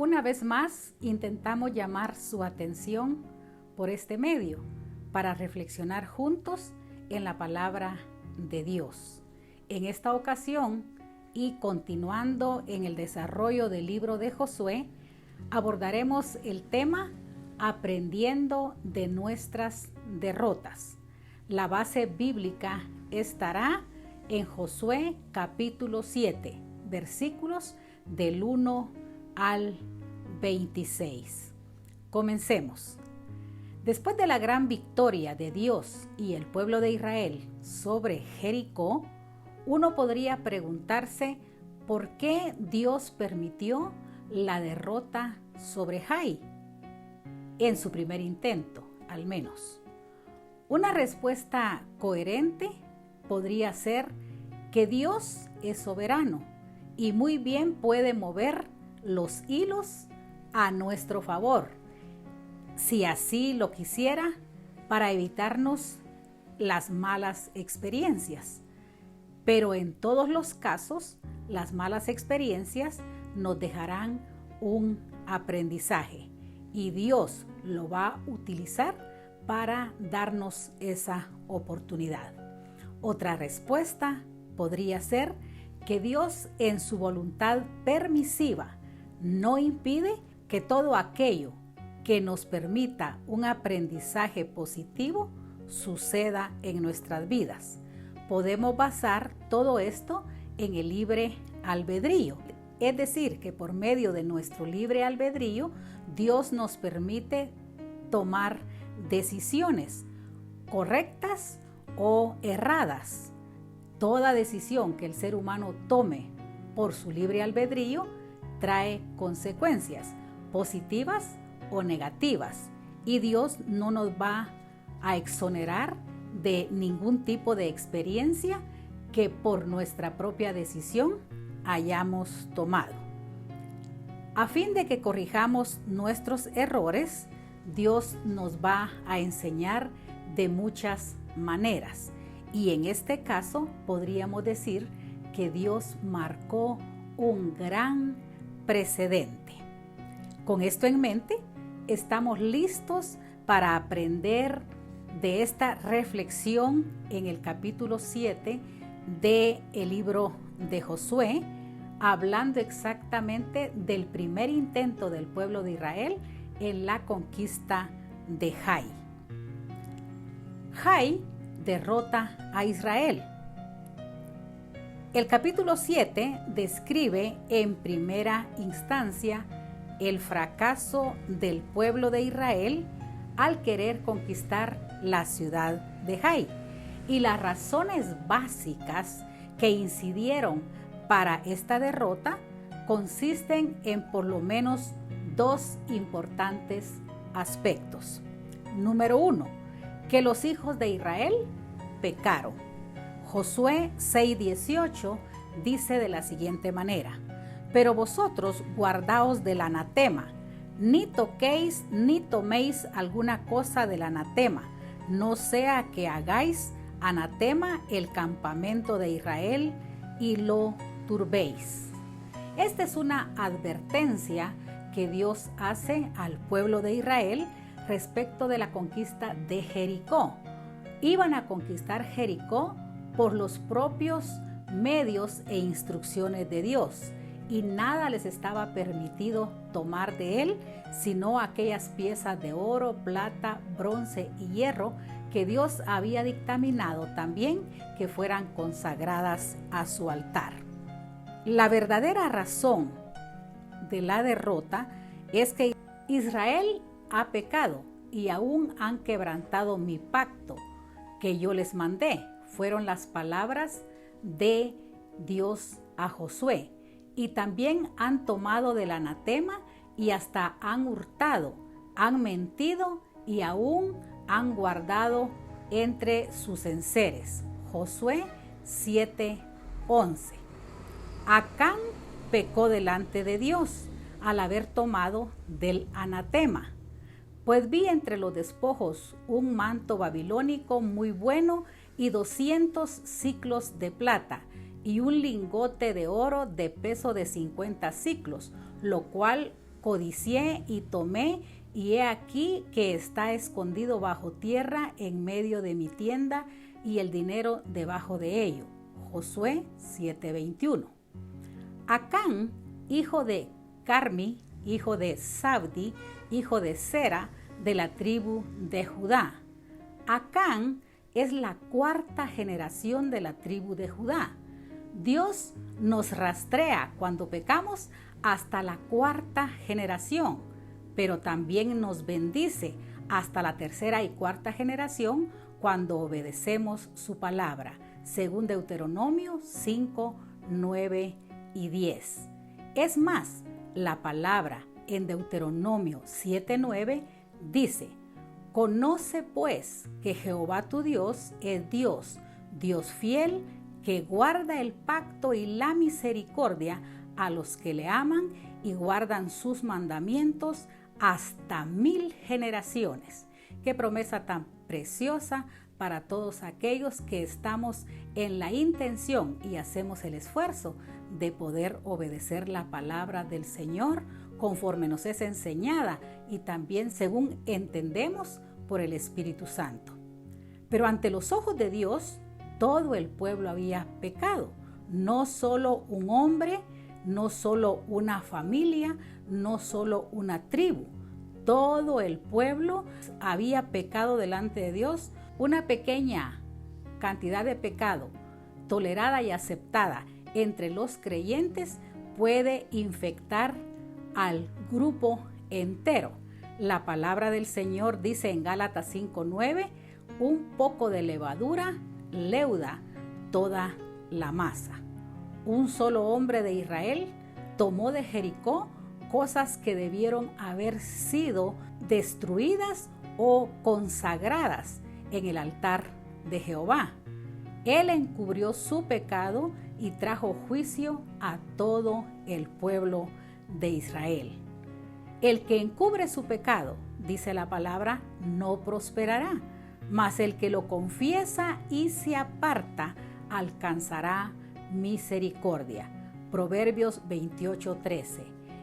Una vez más, intentamos llamar su atención por este medio para reflexionar juntos en la palabra de Dios. En esta ocasión, y continuando en el desarrollo del libro de Josué, abordaremos el tema aprendiendo de nuestras derrotas. La base bíblica estará en Josué capítulo 7, versículos del 1 al 26. Comencemos. Después de la gran victoria de Dios y el pueblo de Israel sobre Jericó, uno podría preguntarse por qué Dios permitió la derrota sobre Jai, en su primer intento, al menos. Una respuesta coherente podría ser que Dios es soberano y muy bien puede mover los hilos a nuestro favor, si así lo quisiera, para evitarnos las malas experiencias. Pero en todos los casos, las malas experiencias nos dejarán un aprendizaje y Dios lo va a utilizar para darnos esa oportunidad. Otra respuesta podría ser que Dios, en su voluntad permisiva, no impide que todo aquello que nos permita un aprendizaje positivo suceda en nuestras vidas. Podemos basar todo esto en el libre albedrío, es decir, que por medio de nuestro libre albedrío, Dios nos permite tomar decisiones correctas o erradas. Toda decisión que el ser humano tome por su libre albedrío trae consecuencias positivas o negativas, y Dios no nos va a exonerar de ningún tipo de experiencia que por nuestra propia decisión hayamos tomado. A fin de que corrijamos nuestros errores, Dios nos va a enseñar de muchas maneras, y en este caso podríamos decir que Dios marcó un gran precedente. Con esto en mente, estamos listos para aprender de esta reflexión en el capítulo 7 del libro de Josué, hablando exactamente del primer intento del pueblo de Israel en la conquista de Jai. Jai derrota a Israel. El capítulo 7 describe en primera instancia el fracaso del pueblo de Israel al querer conquistar la ciudad de Jai y las razones básicas que incidieron para esta derrota consisten en por lo menos dos importantes aspectos. Número 1, que los hijos de Israel pecaron. Josué 6:18 dice de la siguiente manera: pero vosotros guardaos del anatema, ni toquéis ni toméis alguna cosa del anatema, no sea que hagáis anatema el campamento de Israel y lo turbéis. Esta es una advertencia que Dios hace al pueblo de Israel respecto de la conquista de Jericó. Iban a conquistar Jericó por los propios medios e instrucciones de Dios, y nada les estaba permitido tomar de él, sino aquellas piezas de oro, plata, bronce y hierro que Dios había dictaminado también que fueran consagradas a su altar. La verdadera razón de la derrota es que Israel ha pecado y aún han quebrantado mi pacto que yo les mandé. Fueron las palabras de Dios a Josué. Y también han tomado del anatema y hasta han hurtado, han mentido y aún han guardado entre sus enseres. Josué 7:11. Acán pecó delante de Dios al haber tomado del anatema. Pues vi entre los despojos un manto babilónico muy bueno y 200 siclos de plata y un lingote de oro de peso de 50 siclos, lo cual codicié y tomé, y he aquí que está escondido bajo tierra en medio de mi tienda, y el dinero debajo de ello. Josué 7:21. Acán, hijo de Carmi, hijo de Zabdi, hijo de Zera, de la tribu de Judá. Acán es la cuarta generación de la tribu de Judá. Dios nos rastrea cuando pecamos hasta la cuarta generación, pero también nos bendice hasta la tercera y cuarta generación cuando obedecemos su palabra, según Deuteronomio 5, 9 y 10. Es más, la palabra en Deuteronomio 7:9 dice: conoce pues que Jehová tu Dios es Dios, Dios fiel, que guarda el pacto y la misericordia a los que le aman y guardan sus mandamientos hasta 1000 generaciones. Qué promesa tan preciosa para todos aquellos que estamos en la intención y hacemos el esfuerzo de poder obedecer la palabra del Señor conforme nos es enseñada y también según entendemos por el Espíritu Santo. Pero ante los ojos de Dios, todo el pueblo había pecado, no solo un hombre, no solo una familia, no solo una tribu. Todo el pueblo había pecado delante de Dios. Una pequeña cantidad de pecado tolerada y aceptada entre los creyentes puede infectar al grupo entero. La palabra del Señor dice en Gálatas 5:9, un poco de levadura leuda toda la masa. Un solo hombre de Israel tomó de Jericó cosas que debieron haber sido destruidas o consagradas en el altar de Jehová. Él encubrió su pecado y trajo juicio a todo el pueblo de Israel. El que encubre su pecado, dice la palabra, no prosperará, mas el que lo confiesa y se aparta alcanzará misericordia. Proverbios 28:13.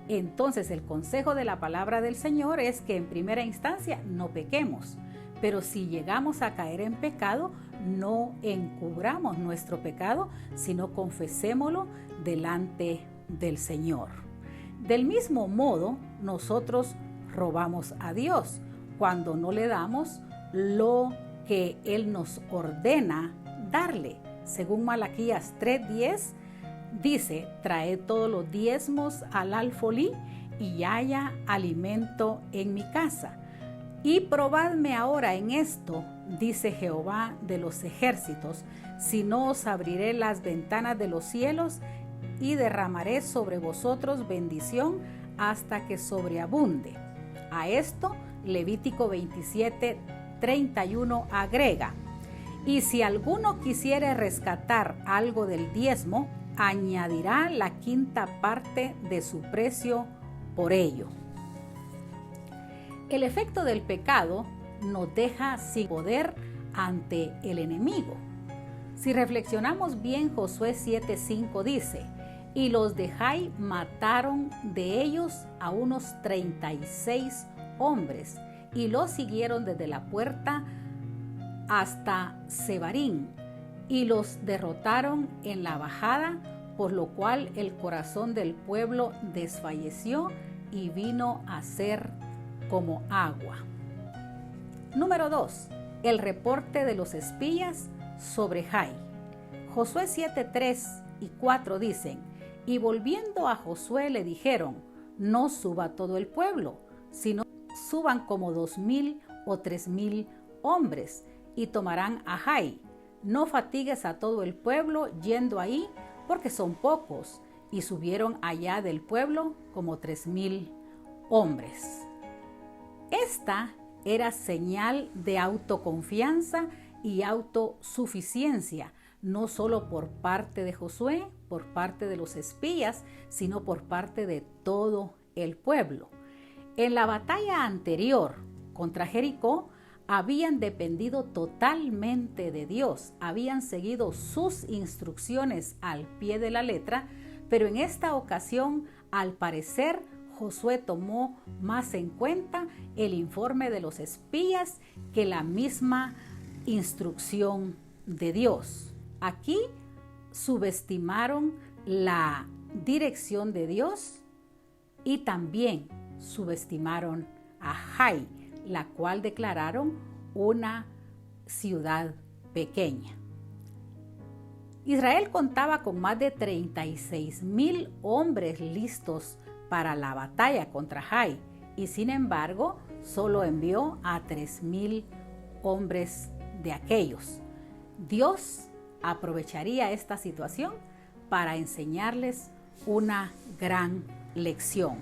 Entonces el consejo de la palabra del Señor es que en primera instancia no pequemos, pero si llegamos a caer en pecado, no encubramos nuestro pecado, sino confesémoslo delante del Señor. Del mismo modo, nosotros robamos a Dios cuando no le damos lo que Él nos ordena darle. Según Malaquías 3:10, dice: traed todos los diezmos al alfolí y haya alimento en mi casa. Y probadme ahora en esto, dice Jehová de los ejércitos, si no os abriré las ventanas de los cielos y derramaré sobre vosotros bendición hasta que sobreabunde. A esto Levítico 27:31 agrega: y si alguno quisiere rescatar algo del diezmo, añadirá la quinta parte de su precio por ello. El efecto del pecado nos deja sin poder ante el enemigo. Si reflexionamos bien, Josué 7:5 dice: y los de Jai mataron de ellos a unos 36 hombres y los siguieron desde la puerta hasta Sebarín y los derrotaron en la bajada, por lo cual el corazón del pueblo desfalleció y vino a ser como agua. Número 2. El reporte de los espías sobre Jai. Josué 7:3 y 4 dicen: y volviendo a Josué le dijeron: no suba todo el pueblo, sino suban como 2000 o 3000 hombres y tomarán a Jai. No fatigues a todo el pueblo yendo ahí, porque son pocos. Y subieron allá del pueblo como 3000 hombres. Esta era señal de autoconfianza y autosuficiencia, no solo por parte de Josué, por parte de los espías, sino por parte de todo el pueblo. En la batalla anterior contra Jericó, habían dependido totalmente de Dios, habían seguido sus instrucciones al pie de la letra, pero en esta ocasión, al parecer, Josué tomó más en cuenta el informe de los espías que la misma instrucción de Dios. Aquí subestimaron la dirección de Dios y también subestimaron a Jai, la cual declararon una ciudad pequeña. Israel contaba con más de 36,000 hombres listos para la batalla contra Jai y sin embargo solo envió a 3,000 hombres de aquellos. Dios aprovecharía esta situación para enseñarles una gran lección,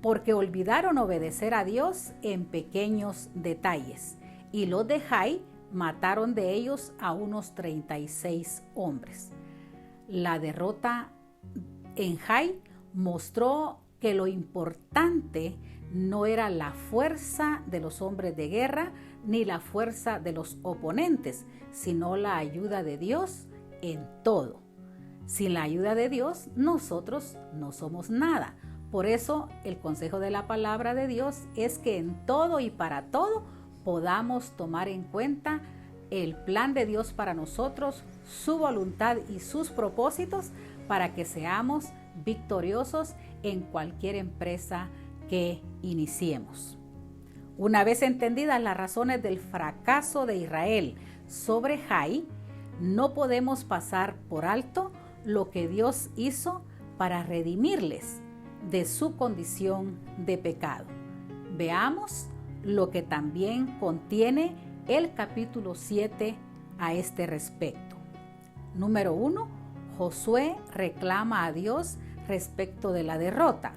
porque olvidaron obedecer a Dios en pequeños detalles y los de Jai mataron de ellos a unos 36 hombres. La derrota en Jai mostró que lo importante no era la fuerza de los hombres de guerra ni la fuerza de los oponentes, sino la ayuda de Dios en todo. Sin la ayuda de Dios, nosotros no somos nada. Por eso, el consejo de la palabra de Dios es que en todo y para todo podamos tomar en cuenta el plan de Dios para nosotros, su voluntad y sus propósitos para que seamos victoriosos en cualquier empresa que iniciemos. Una vez entendidas las razones del fracaso de Israel sobre Jai, no podemos pasar por alto lo que Dios hizo para redimirles de su condición de pecado. Veamos lo que también contiene el capítulo 7 a este respecto. Número 1. Josué reclama a Dios respecto de la derrota.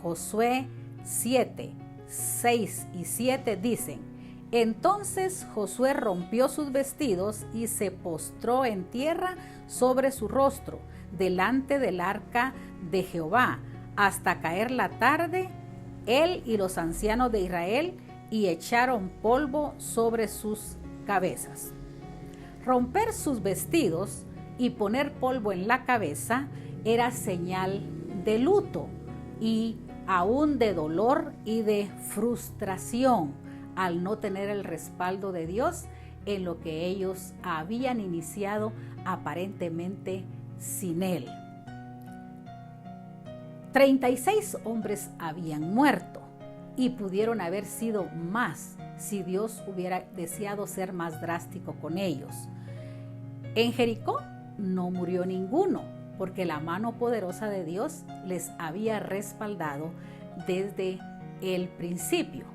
Josué 7, 6 y 7 dicen: Entonces Josué rompió sus vestidos y se postró en tierra sobre su rostro delante del arca de Jehová hasta caer la tarde, él y los ancianos de Israel, y echaron polvo sobre sus cabezas. Romper sus vestidos y poner polvo en la cabeza era señal de luto y aún de dolor y de frustración al no tener el respaldo de Dios en lo que ellos habían iniciado aparentemente sin él. 36 hombres habían muerto y pudieron haber sido más si Dios hubiera deseado ser más drástico con ellos. En Jericó no murió ninguno, porque la mano poderosa de Dios les había respaldado desde el principio.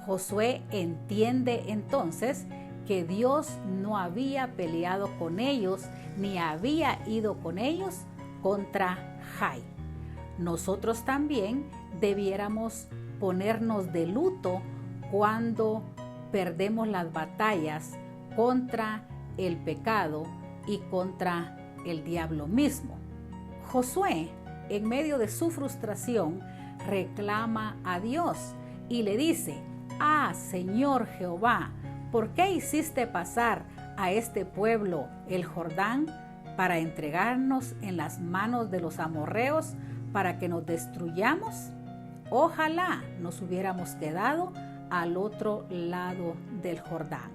Josué entiende entonces que Dios no había peleado con ellos ni había ido con ellos contra Jai. Nosotros también debiéramos ponernos de luto cuando perdemos las batallas contra el pecado y contra el diablo mismo. Josué, en medio de su frustración, reclama a Dios y le dice: Señor Jehová, ¿por qué hiciste pasar a este pueblo el Jordán para entregarnos en las manos de los amorreos para que nos destruyamos? Ojalá nos hubiéramos quedado al otro lado del Jordán.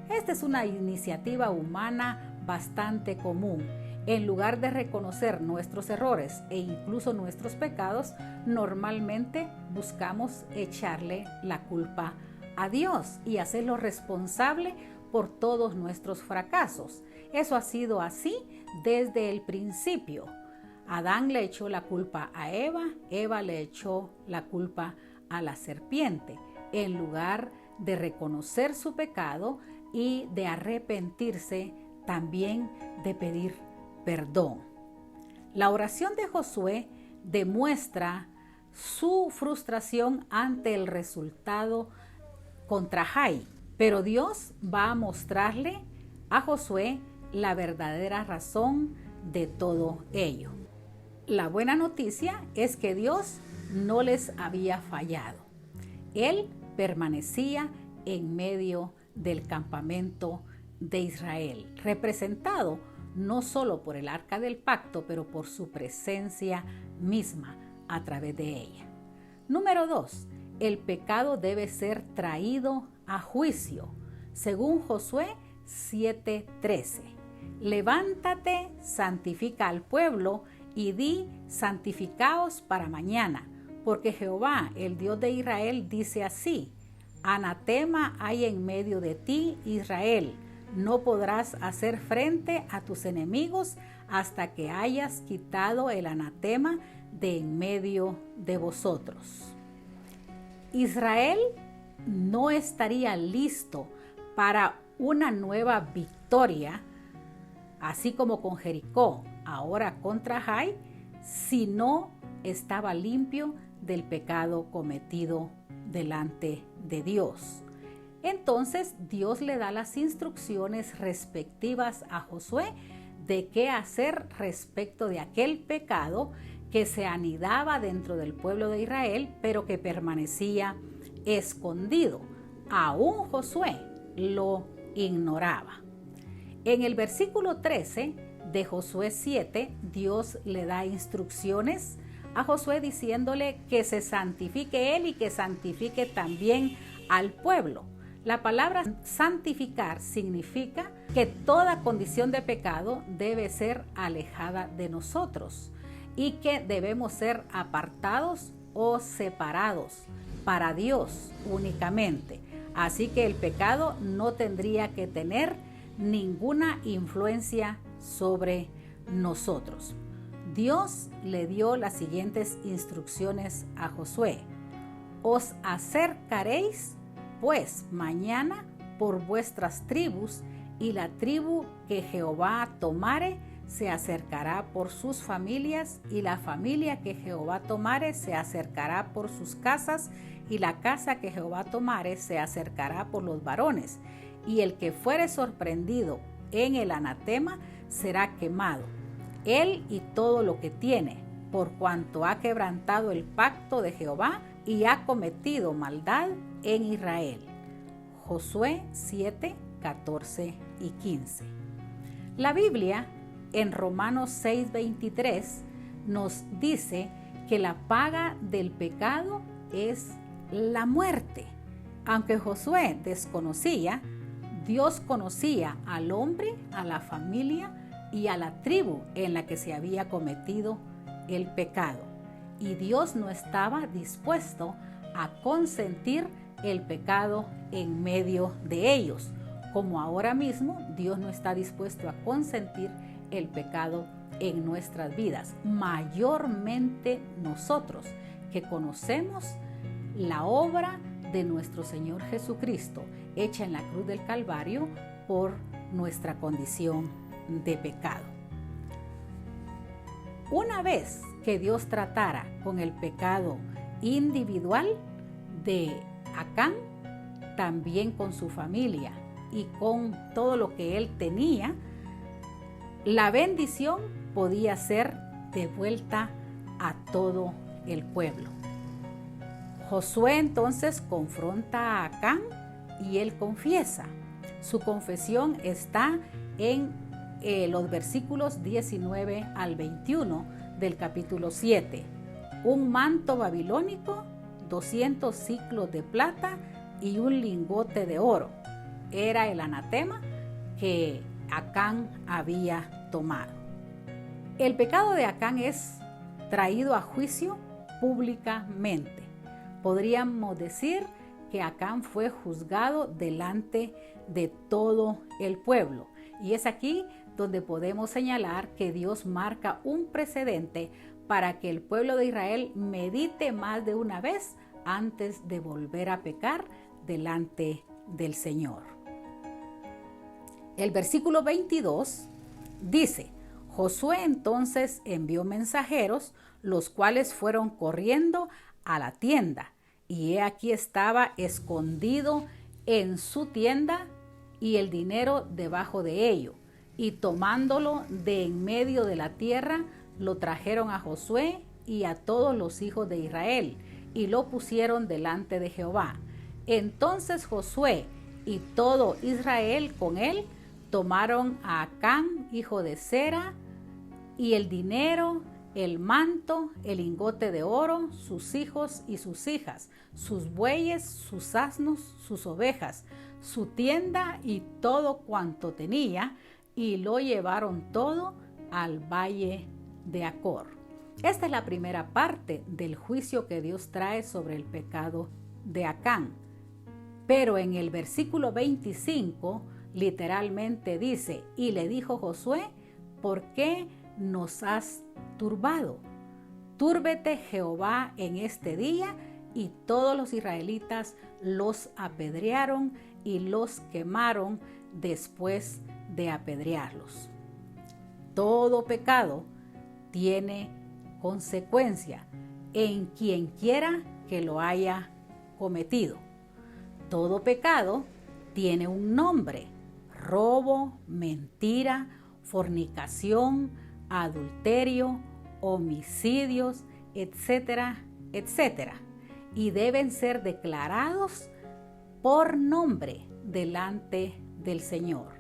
Esta es una iniciativa humana bastante común. En lugar de reconocer nuestros errores e incluso nuestros pecados, normalmente buscamos echarle la culpa a Dios y hacerlo responsable por todos nuestros fracasos. Eso ha sido así desde el principio. Adán le echó la culpa a Eva, Eva le echó la culpa a la serpiente, en lugar de reconocer su pecado y de arrepentirse, también de pedir perdón. La oración de Josué demuestra su frustración ante el resultado contra Jai, pero Dios va a mostrarle a Josué la verdadera razón de todo ello. La buena noticia es que Dios no les había fallado. Él permanecía en medio del campamento de Israel, representado no solo por el arca del pacto, pero por su presencia misma, a través de ella. Número 2. El pecado debe ser traído a juicio, según Josué 7:13. Levántate, santifica al pueblo y di: santificaos para mañana, porque Jehová, el Dios de Israel, dice así: anatema hay en medio de ti, Israel. No podrás hacer frente a tus enemigos hasta que hayas quitado el anatema de en medio de vosotros. Israel no estaría listo para una nueva victoria, así como con Jericó, ahora contra Jai, si no estaba limpio del pecado cometido delante de Dios. Entonces Dios le da las instrucciones respectivas a Josué de qué hacer respecto de aquel pecado que se anidaba dentro del pueblo de Israel, pero que permanecía escondido. Aún Josué lo ignoraba. En el versículo 13 de Josué 7, Dios le da instrucciones a Josué diciéndole que se santifique él y que santifique también al pueblo. La palabra santificar significa que toda condición de pecado debe ser alejada de nosotros y que debemos ser apartados o separados para Dios únicamente. Así que el pecado no tendría que tener ninguna influencia sobre nosotros. Dios le dio las siguientes instrucciones a Josué: os acercaréis pues mañana por vuestras tribus, y la tribu que Jehová tomare se acercará por sus familias, y la familia que Jehová tomare se acercará por sus casas, y la casa que Jehová tomare se acercará por los varones, y el que fuere sorprendido en el anatema será quemado, él y todo lo que tiene, por cuanto ha quebrantado el pacto de Jehová y ha cometido maldad en Israel. Josué 7, 14 y 15. La Biblia en Romanos 6, 23 nos dice que la paga del pecado es la muerte. Aunque Josué desconocía, Dios conocía al hombre, a la familia y a la tribu en la que se había cometido el pecado. Y Dios no estaba dispuesto a consentir el pecado en medio de ellos, como ahora mismo Dios no está dispuesto a consentir el pecado en nuestras vidas, mayormente nosotros que conocemos la obra de nuestro Señor Jesucristo hecha en la cruz del Calvario por nuestra condición de pecado. Una vez que Dios tratara con el pecado individual de Acán, también con su familia y con todo lo que él tenía, la bendición podía ser devuelta a todo el pueblo. Josué entonces confronta a Acán y él confiesa. Su confesión está en los versículos 19 al 21 del capítulo 7. Un manto babilónico, 200 siclos de plata y un lingote de oro. Era el anatema que Acán había tomado. El pecado de Acán es traído a juicio públicamente. Podríamos decir que Acán fue juzgado delante de todo el pueblo. Y es aquí donde podemos señalar que Dios marca un precedente para que el pueblo de Israel medite más de una vez antes de volver a pecar delante del Señor. El versículo 22 dice: Josué entonces envió mensajeros, los cuales fueron corriendo a la tienda, y he aquí estaba escondido en su tienda y el dinero debajo de ello, y tomándolo de en medio de la tierra, lo trajeron a Josué y a todos los hijos de Israel, y lo pusieron delante de Jehová. Entonces Josué y todo Israel con él tomaron a Acán, hijo de Zera, y el dinero, el manto, el lingote de oro, sus hijos y sus hijas, sus bueyes, sus asnos, sus ovejas, su tienda y todo cuanto tenía, y lo llevaron todo al valle de Acor. Esta es la primera parte del juicio que Dios trae sobre el pecado de Acán. Pero en el versículo 25 literalmente dice: y le dijo Josué, ¿por qué nos has turbado? Túrbete Jehová en este día. Y todos los israelitas los apedrearon y los quemaron después de apedrearlos. Todo pecado tiene consecuencia en quien quiera que lo haya cometido. Todo pecado tiene un nombre: robo, mentira, fornicación, adulterio, homicidios, etcétera, etcétera. Y deben ser declarados por nombre delante del Señor.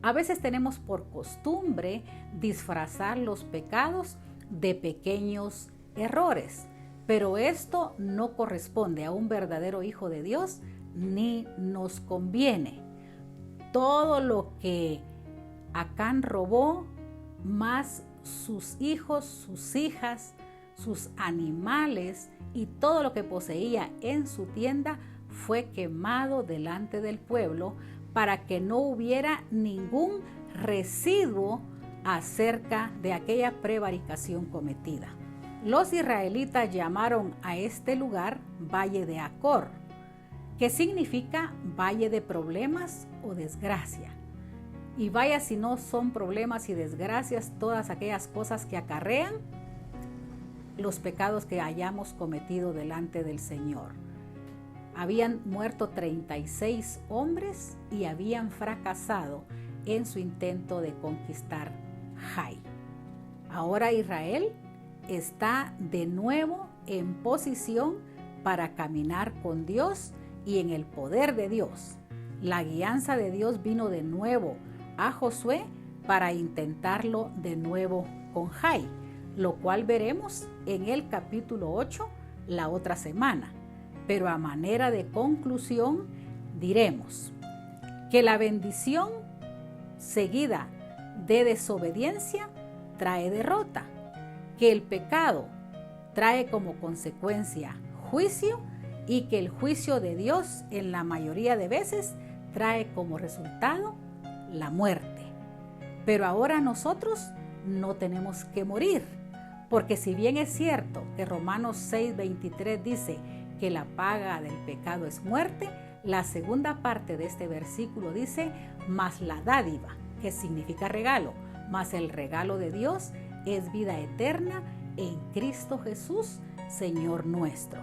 A veces tenemos por costumbre disfrazar los pecados de pequeños errores, pero esto no corresponde a un verdadero hijo de Dios ni nos conviene. Todo lo que Acán robó, más sus hijos, sus hijas, sus animales y todo lo que poseía en su tienda, fue quemado delante del pueblo para que no hubiera ningún residuo acerca de aquella prevaricación cometida. Los israelitas llamaron a este lugar Valle de Acor, que significa valle de problemas o desgracia. Y vaya si no son problemas y desgracias todas aquellas cosas que acarrean los pecados que hayamos cometido delante del Señor. Habían muerto 36 hombres y habían fracasado en su intento de conquistar Jai. Ahora Israel está de nuevo en posición para caminar con Dios y en el poder de Dios. La guianza de Dios vino de nuevo a Josué para intentarlo de nuevo con Jai, lo cual veremos en el capítulo 8 la otra semana. Pero a manera de conclusión diremos que la bendición seguida de desobediencia trae derrota, que el pecado trae como consecuencia juicio y que el juicio de Dios en la mayoría de veces trae como resultado la muerte. Pero ahora nosotros no tenemos que morir, porque si bien es cierto que Romanos 6:23 dice que la paga del pecado es muerte, la segunda parte de este versículo dice: mas la dádiva, que significa regalo, mas el regalo de Dios es vida eterna en Cristo Jesús, Señor nuestro.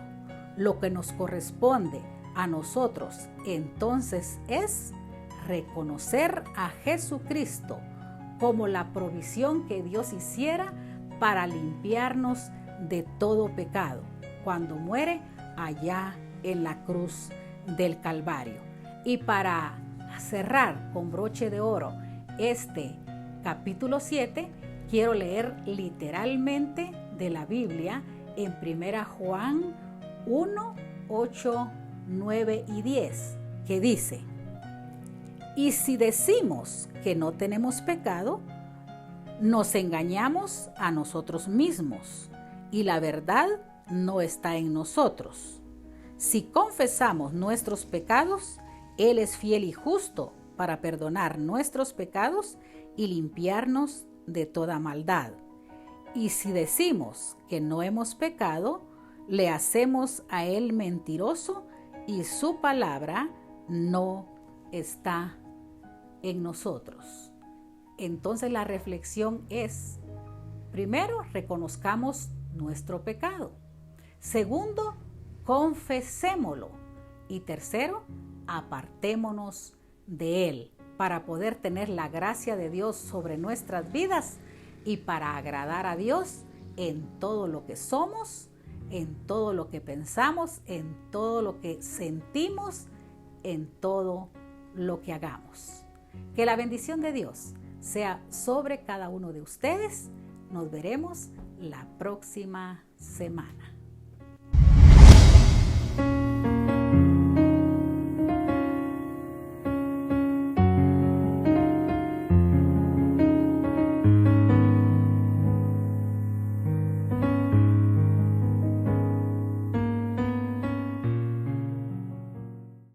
Lo que nos corresponde a nosotros entonces es reconocer a Jesucristo como la provisión que Dios hiciera para limpiarnos de todo pecado cuando muere allá en la cruz del Calvario. Y para cerrar con broche de oro este capítulo 7, quiero leer literalmente de la Biblia en 1 Juan 1, 8, 9 y 10, que dice: y si decimos que no tenemos pecado, nos engañamos a nosotros mismos y la verdad no está en nosotros. Si confesamos nuestros pecados, Él es fiel y justo para perdonar nuestros pecados y limpiarnos de toda maldad. Y si decimos que no hemos pecado, le hacemos a Él mentiroso y su palabra no está en nosotros. Entonces la reflexión es: primero, reconozcamos nuestro pecado. Segundo, confesémoslo. Y tercero, apartémonos de él para poder tener la gracia de Dios sobre nuestras vidas y para agradar a Dios en todo lo que somos, en todo lo que pensamos, en todo lo que sentimos, en todo lo que hagamos. Que la bendición de Dios sea sobre cada uno de ustedes. Nos veremos la próxima semana.